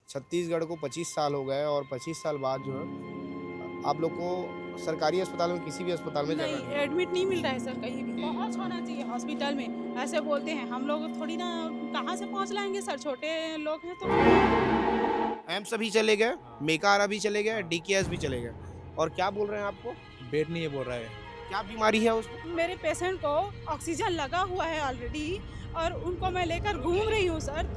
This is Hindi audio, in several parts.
छत्तीसगढ़ को 25 साल हो गए और 25 साल बाद जो है आप लोग को सरकारी अस्पताल में किसी भी अस्पताल में जगह नहीं, नहीं है। एडमिट नहीं मिल रहा है सर कहीं भी। पहुँच होना चाहिए हॉस्पिटल में, ऐसे बोलते हैं। हम लोग थोड़ी ना कहाँ से पहुँच लाएँगे सर, छोटे लोग हैं तो। एम्स अभी चले गए, हाँ, मेकाहारा भी चले गए, हाँ, डीकेएस भी चले गए। और क्या बोल रहे हैं आपको? बेड नहीं है बोल रहा है। क्या बीमारी है उसको? मेरे पेशेंट को ऑक्सीजन लगा हुआ है ऑलरेडी, और उनको मैं लेकर घूम रही हूँ सर।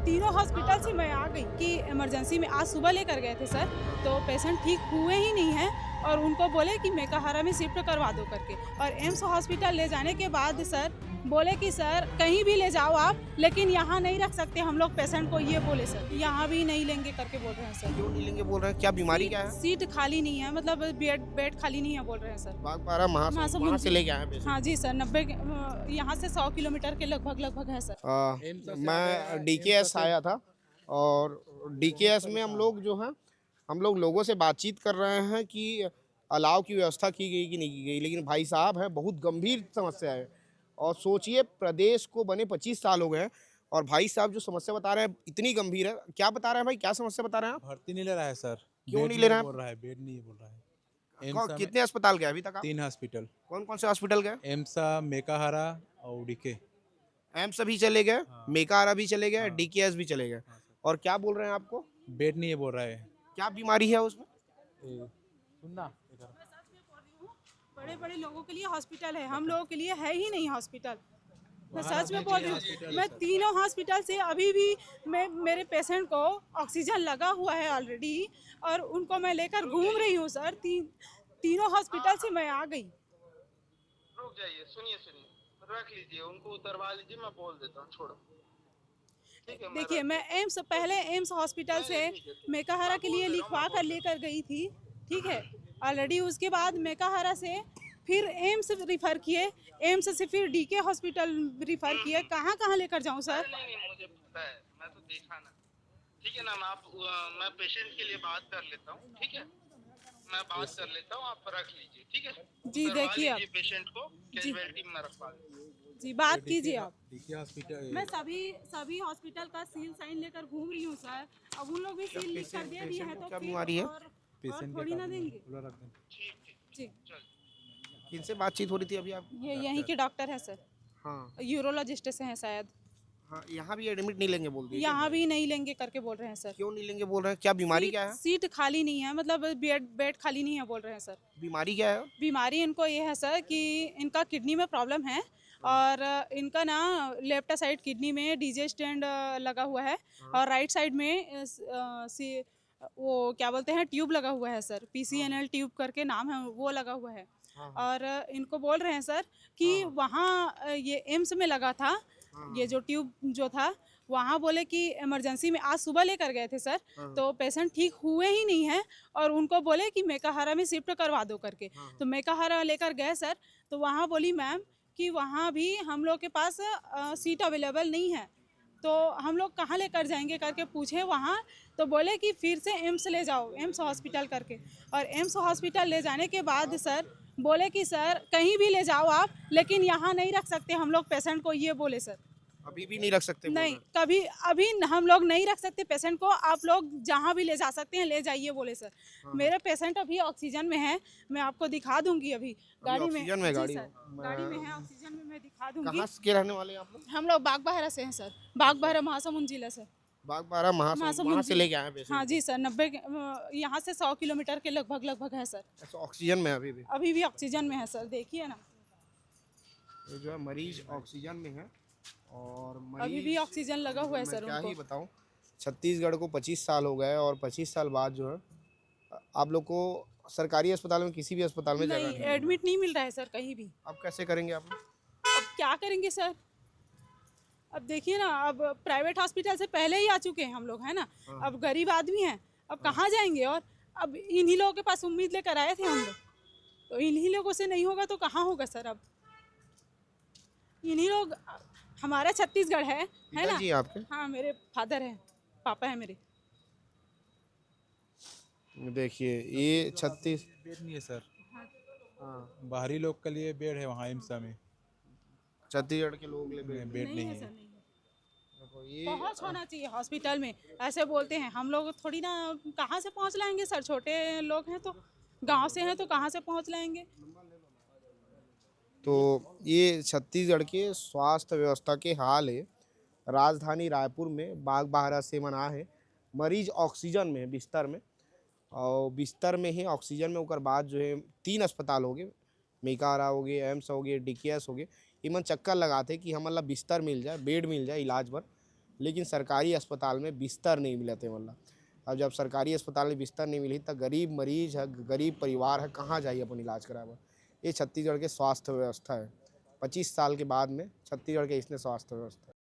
तीनों हॉस्पिटल से मैं आ गई कि इमरजेंसी में आज सुबह लेकर गए थे सर, तो पेशेंट ठीक हुए ही नहीं हैं, और उनको बोले कि मेकाहारा में शिफ्ट करवा दो करके। और एम्स हॉस्पिटल ले जाने के बाद सर बोले कि सर कहीं भी ले जाओ आप, लेकिन यहाँ नहीं रख सकते हम लोग पेशेंट को, ये बोले सर। यहाँ भी नहीं लेंगे करके बोल रहे हैं सर। क्यों नहीं लेंगे बोल रहे हैं? क्या बीमारी क्या है? सीट खाली नहीं है, मतलब बेड खाली नहीं है बोल रहे हैं सर। बागबाहरा महासमुंद वहाँ से लेके आए हैं पेशेंट। हाँ जी सर, 90 यहाँ से 100 किलोमीटर के लगभग है सर। मैं डीकेएस आया था और डीकेएस में हम लोग जो है हम लोग लोगों से बातचीत कर रहे हैं कि अलाव की व्यवस्था की गई कि नहीं की गई, लेकिन भाई साहब है बहुत गंभीर समस्या है। और सोचिए प्रदेश को बने 25 साल हो गए हैं और भाई साहब जो समस्या बता रहे हैं इतनी गंभीर है। क्या बता रहे हैं भाई, क्या समस्या बता रहे हैं आप? भर्ती नहीं ले रहा है सर। क्यों बेड नहीं ले रहे हैं बोल आप? रहा है, बेड नहीं बोल रहा है। एम्सा में कितने अस्पताल गए अभी तक आप? 3 हॉस्पिटल, कौन कौन से हॉस्पिटल गए? एम्सा, मेकाहारा और डीके। एम्स अभी चले गए, हाँ, मेकाहारा भी चले गए, हाँ, डीकेएस भी चले गए। हाँ सर। और क्या बोल रहे हैं आपको? बेड नहीं है बोल रहा है। क्या बीमारी है उसमें? सुनना इधर। बड़े बड़े लोगों के लिए हॉस्पिटल है, हम लोगों के लिए है ही नहीं हॉस्पिटल। मैं सच में बोल रही हूँ। मैं तीनों हॉस्पिटल से अभी भी मेरे पेशेंट को ऑक्सीजन लगा हुआ है ऑलरेडी, और उनको मैं लेकर घूम रही हूँ सर। तीनों हॉस्पिटल से मैं आ गई। रुक जाइए, सुनिए सुनिए, रख लीजिए, उनको उतरवा लीजिए, मैं बोल देता हूँ, छोड़ो। ठीक है, देखिए, मैं पहले एम्स हॉस्पिटल से मेकाहारा के लिए लिखवा कर लेकर गई थी, ठीक है। ऑलरेडी उसके बाद मेकाहारा से फिर एम्स रिफ़र किए, एम्स से फिर डीके हॉस्पिटल रिफ़र किए। कहाँ कहाँ लेकर जाऊँ सर? नहीं नहीं, मुझे पता है, मैं तो देखा ना। ठीक है ना, मैं पेशेंट के लिए बात कर लेता हूँ, ठीक है। मैं बात कर लेता हूँ, आप रख लीजिए, ठीक है। जी देखिए आप। पेशेंट को कैजुअलिटी में रखवा लीजिए। जी बात कीजिए आप। DK hospital. मैं सभी हॉस्पिटल का सील साइन लेकर घूम रही हूँ सर। अब उन लोग भी सील लिख कर दे दिए हैं, तो क्या फिर बीमारी है? और पेशेंट थोड़ी ना देंगे। रख दें। ठीक ठीक, जी, चल। किनसे बातचीत हो रही थी अभी आप? ये यहीं के डॉक्टर है सर, हाँ यूरोलॉजिस्ट से हैं शायद। हाँ, यहाँ भी एडमिट नहीं लेंगे बोल दिए। यहाँ भी नहीं लेंगे करके बोल रहे हैं सर। क्यों नहीं लेंगे बोल रहे हैं? क्या बीमारी क्या है? सीट खाली नहीं है, मतलब बेड खाली नहीं है बोल रहे हैं सर। बीमारी क्या है? बीमारी इनको ये है सर कि इनका किडनी में प्रॉब्लम है, और इनका ना लेफ्ट साइड किडनी में डीजे स्टैंड लगा हुआ है, और राइट साइड में वो क्या बोलते हैं, ट्यूब लगा हुआ है सर। PCNL ट्यूब करके नाम है, वो लगा हुआ है। और इनको बोल रहे हैं सर कि वहाँ ये एम्स में लगा था, ये जो ट्यूब जो था वहाँ, बोले कि इमरजेंसी में आज सुबह लेकर गए थे सर, तो पेशेंट ठीक हुए ही नहीं हैं, और उनको बोले कि मेकाहारा में शिफ्ट करवा दो करके। तो मेकाहारा लेकर गए सर, तो वहाँ बोली मैम कि वहाँ भी हम लोग के पास सीट अवेलेबल नहीं है, तो हम लोग कहाँ लेकर जाएंगे करके पूछे वहाँ, तो बोले कि फिर से एम्स ले जाओ, एम्स हॉस्पिटल करके। और एम्स हॉस्पिटल ले जाने के बाद सर बोले कि सर कहीं भी ले जाओ आप, लेकिन यहाँ नहीं रख सकते हम लोग पेशेंट को, ये बोले सर। अभी भी नहीं रख सकते बोल नहीं, रहे हैं। कभी अभी हम लोग नहीं रख सकते पेशेंट को, आप लोग जहाँ भी ले जा सकते हैं ले जाइए, बोले सर। मेरे पेशेंट अभी ऑक्सीजन में है, मैं आपको दिखा दूंगी अभी गाड़ी में। ऑक्सीजन में जी गाड़ी सर, में? गाड़ी में है, ऑक्सीजन में मैं दिखा दूंगी। कहाँ के रहने वाले हैं आप लोग? हम लोग बागबाहरा से हैं सर, बागबाहरा महासमुंद जिला से। बागबाहरा महासमुंद वहाँ से लेके आए हैं पेशेंट? हाँ जी सर, 90 यहाँ से 100 किलोमीटर के लगभग है सर। अच्छा, ऑक्सीजन में अभी भी? अभी भी ऑक्सीजन में है सर, देखिए ना। ये जो है मरीज ऑक्सीजन में है और अभी भी ऑक्सीजन लगा हुआ है मैं सर क्या ही उनको। बताऊं, छत्तीसगढ़ को 25 साल हो गए और 25 साल बाद जो है आप लोग को सरकारी अस्पताल में किसी भी अस्पताल में जगह नहीं, नहीं है। एडमिट नहीं मिल रहा है सर कहीं भी। अब कैसे करेंगे आप लोग? अब क्या करेंगे सर? अब देखिए ना, अब प्राइवेट हॉस्पिटल से पहले ही आ चुके हैं हम लोग, है ना। अब गरीब आदमी हैं, अब कहाँ जाएंगे? और अब इन्हीं लोगों के पास उम्मीद लेकर आए थे हम लोग, तो इन्हीं लोगों से नहीं होगा तो कहाँ होगा सर? अब इन्हीं लोग, हमारा छत्तीसगढ़ है ना। पिताजी आपके? हाँ, मेरे फादर हैं, पापा है मेरे। देखिए ये 36। बेड नहीं है सर। हाँ, बाहरी लोग के लिए बेड है वहाँ एम्सा में। छत्तीसगढ़ के लोग ले बेड नहीं है है। सर, नहीं है। पहुंच होना चाहिए हॉस्पिटल में। ऐसे बोलते हैं, हम लोग थोड़ी ना कहाँ से पहुंच लाएंगे सर, छोटे लोग हैं तो, गांव से हैं तो कहाँ से पहुंच लाएंगे। तो ये छत्तीसगढ़ के स्वास्थ्य व्यवस्था के हाल है। राजधानी रायपुर में बाग बाहरा से मना है, मरीज ऑक्सीजन में है, बिस्तर में, और बिस्तर में ही ऑक्सीजन में ओकर बाद जो है 3 अस्पताल हो गए, मेकाहारा हो गए, एम्स हो गए, डीकेएस हो गए। इमन चक्कर लगाते कि हम मतलब बिस्तर मिल जाए, बेड मिल जाए इलाज पर, लेकिन सरकारी अस्पताल में बिस्तर नहीं मिलते मतलब। अब जब सरकारी अस्पताल में बिस्तर नहीं मिली तो गरीब मरीज है, गरीब परिवार है, कहाँ जाइए अपन इलाज करावे। ये छत्तीसगढ़ के स्वास्थ्य व्यवस्था है। 25 साल के बाद में छत्तीसगढ़ के इसने स्वास्थ्य व्यवस्था है।